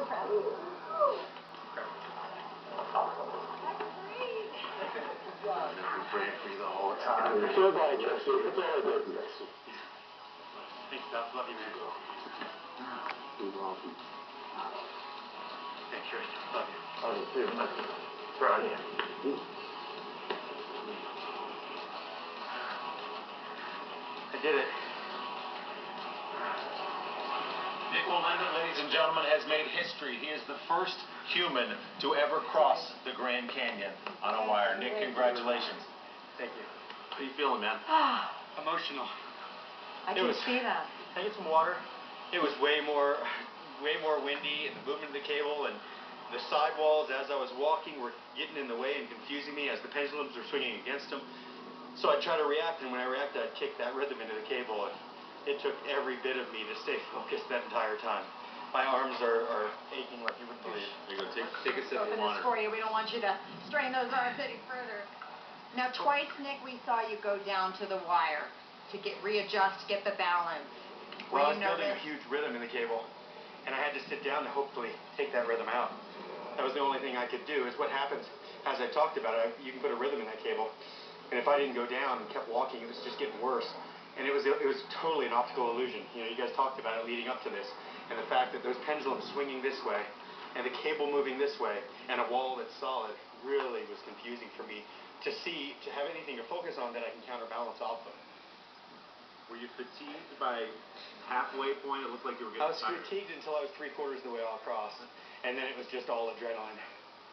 proud of you. I've been praying for you the whole time. So have I, Jesse. It's all I did, Jesse. Thanks, Doc. Love you, man. You're welcome. Thanks, Chris. Love you. Love you, too. Proud of you. I did it. Nick Wellenda, ladies and gentlemen, has made history. He is the first human to ever cross the Grand Canyon on a wire. Nick, congratulations. Thank you. How you feeling, man? Emotional. I can see that. Can I get some water? It was way more windy, and the movement of the cable and the sidewalls as I was walking were getting in the way and confusing me as the pendulums were swinging against them. So I'd try to react, and when I reacted, I'd kick that rhythm into the cable, and it took every bit of me to stay focused that entire time. My arms are aching like you wouldn't believe. There you go. Take a sip of Open water. this for you. We don't want you to strain those arms any further. Now, twice, Nick, we saw you go down to the wire to readjust, get the balance. Well, I was building a huge rhythm in the cable, and I had to sit down to hopefully take that rhythm out. That was the only thing I could do. Is what happens, as I talked about it, you can put a rhythm in that cable, and if I didn't go down and kept walking, it was just getting worse. And it was totally an optical illusion. You know, you guys talked about it leading up to this, and the fact that those pendulums swinging this way, and the cable moving this way, and a wall that's solid really was confusing for me to see, to have anything to focus on that I can counterbalance off of. Were you fatigued by halfway point? It looked like you were getting tired. I was fatigued until I was 3/4 of the way across, and then it was just all adrenaline.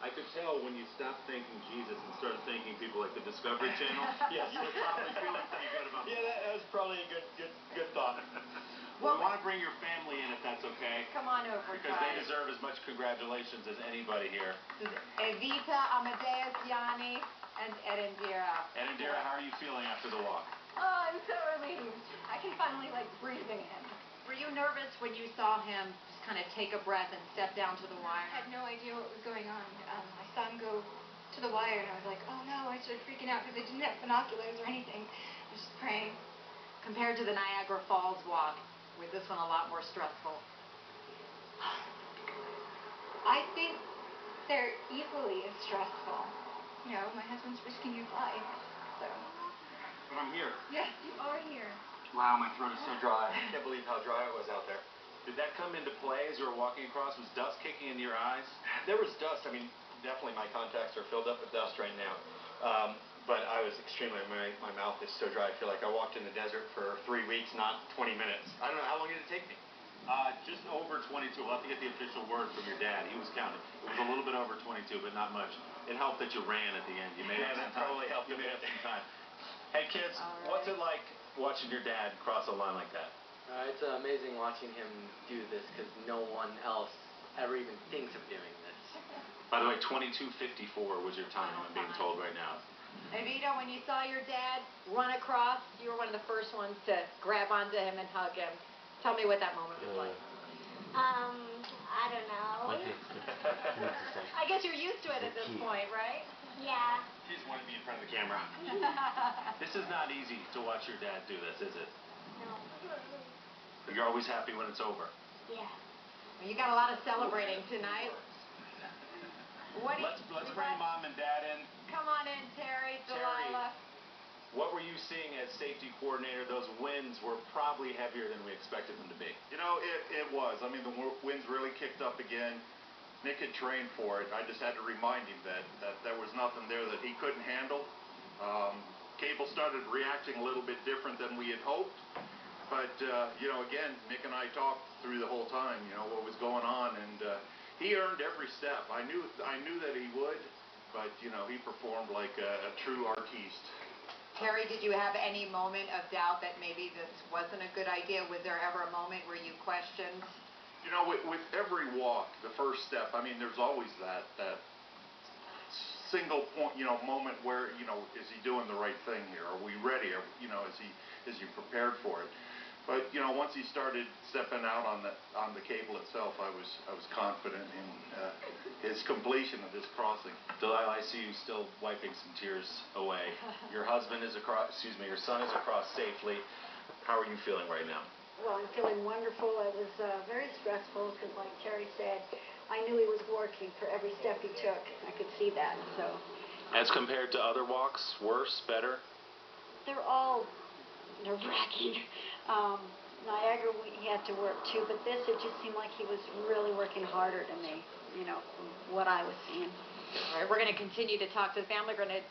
I could tell when you stopped thanking Jesus and started thanking people like the Discovery Channel. Yes. You were probably feeling pretty good about Yeah, that was probably a good thought. Well, we want to bring your family in if that's okay. Come on over, because they deserve as much congratulations as anybody here. This is Evita, Amadeus, Yanni, and Ed and Dira. Ed and Dira, how are you feeling after the walk? Oh, I'm so relieved. I can finally, breathe again. Were you nervous when you saw him just kind of take a breath and step down to the wire? I had no idea what was going on. I saw him go to the wire, and I was like, oh no, I started freaking out because I didn't have binoculars or anything. I was just praying. Compared to the Niagara Falls walk, was this one a lot more stressful? I think they're equally as stressful. You know, my husband's risking his life, so. But I'm here. Yes, you are here. Wow, my throat is so dry. I can't believe how dry it was out there. Did that come into play as you were walking across? Was dust kicking into your eyes? There was dust. I mean, definitely my contacts are filled up with dust right now. But I was extremely, my mouth is so dry. I feel like I walked in the desert for 3 weeks, not 20 minutes. I don't know, how long did it take me? Just over 22. We'll have to get the official word from your dad. He was counting. It was a little bit over 22, but not much. It helped that you ran at the end. You made it. That probably helped a bit. Some time. Hey, kids, what's it like watching your dad cross a line like that? It's amazing watching him do this because no one else ever even thinks of doing this. By the way, 22:54 was your time, I'm being told right now. Evita, when you saw your dad run across, you were one of the first ones to grab onto him and hug him. Tell me what that moment was like. I don't know. I guess you're used to it at this point, right? Yeah. She just wanted to be in front of the camera. This is not easy to watch your dad do this, is it? No. But you're always happy when it's over. Yeah. Well, you got a lot of celebrating tonight. Let's bring Mom and Dad in. Come on in, Terry, Delilah. What were you seeing as safety coordinator? Those winds were probably heavier than we expected them to be. You know, it was. I mean, the winds really kicked up again. Nick had trained for it. I just had to remind him that there was nothing there that he couldn't handle. Cable started reacting a little bit different than we had hoped. But, you know, again, Nick and I talked through the whole time, you know, what was going on. And he earned every step. I knew that he would, but, you know, he performed like a true artiste. Terry, did you have any moment of doubt that maybe this wasn't a good idea? Was there ever a moment where you questioned? You know, with every walk, the first step, I mean, there's always that single point, you know, moment where, you know, is he doing the right thing here? Are we ready? You know, is he prepared for it? But, you know, once he started stepping out on the cable itself, I was confident in his completion of this crossing. Delilah, I see you still wiping some tears away. Your husband is across, your son is across safely. How are you feeling right now? Well, I'm feeling wonderful. It was very stressful because, like Terry said, I knew he was working for every step he took. I could see that. So. As compared to other walks, worse, better? They're all nerve-wracking. Niagara, he had to work too, but this, it just seemed like he was really working harder to me, you know, from what I was seeing. All right, we're going to continue to talk to the family. We're going to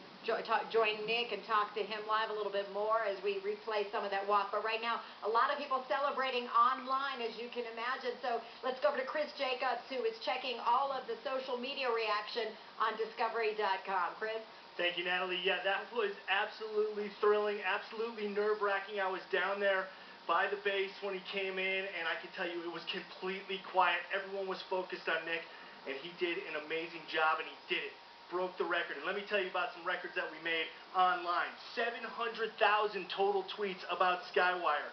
join Nick and talk to him live a little bit more as we replay some of that walk. But right now, a lot of people celebrating online, as you can imagine. So let's go over to Chris Jacobs, who is checking all of the social media reaction on Discovery.com. Chris? Thank you, Natalie. Yeah, that was absolutely thrilling, absolutely nerve-wracking. I was down there by the base when he came in, and I can tell you it was completely quiet. Everyone was focused on Nick, and he did an amazing job, and he did it. Broke the record. And let me tell you about some records that we made online. 700,000 total tweets about Skywire.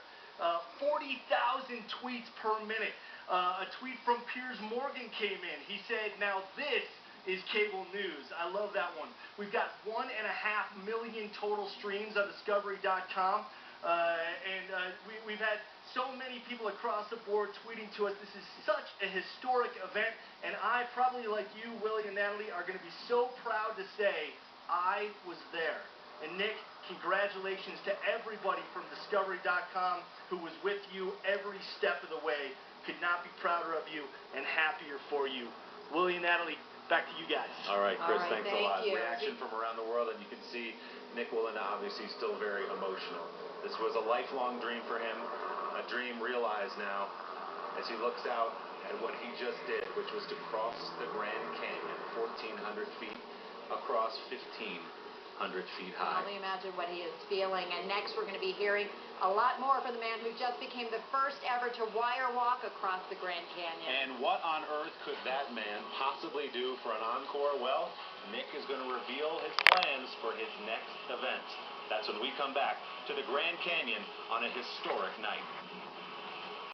40,000 tweets per minute. A tweet from Piers Morgan came in. He said, now this is cable news. I love that one. We've got 1.5 million total streams on Discovery.com. We've had so many people across the board tweeting to us. This is such a historic event, and I, probably like you, Willie and Natalie, are going to be so proud to say I was there. And Nick, congratulations to everybody from Discovery.com who was with you every step of the way. Could not be prouder of you and happier for you. Willie and Natalie, back to you guys. All right, Chris, All right, thanks a lot. thank you. Reaction from around the world, and you can see Nick Wellenda obviously still very emotional. This was a lifelong dream for him, a dream realized now as he looks out at what he just did, which was to cross the Grand Canyon, 1,400 feet across 1,500 feet I high. can only imagine what he is feeling. And next, we're going to be hearing a lot more from the man who just became the first ever to wire walk across the Grand Canyon. And what on earth could that man possibly do for an encore? Well, Nick is going to reveal his plans for his next event. That's when we come back to the Grand Canyon on a historic night.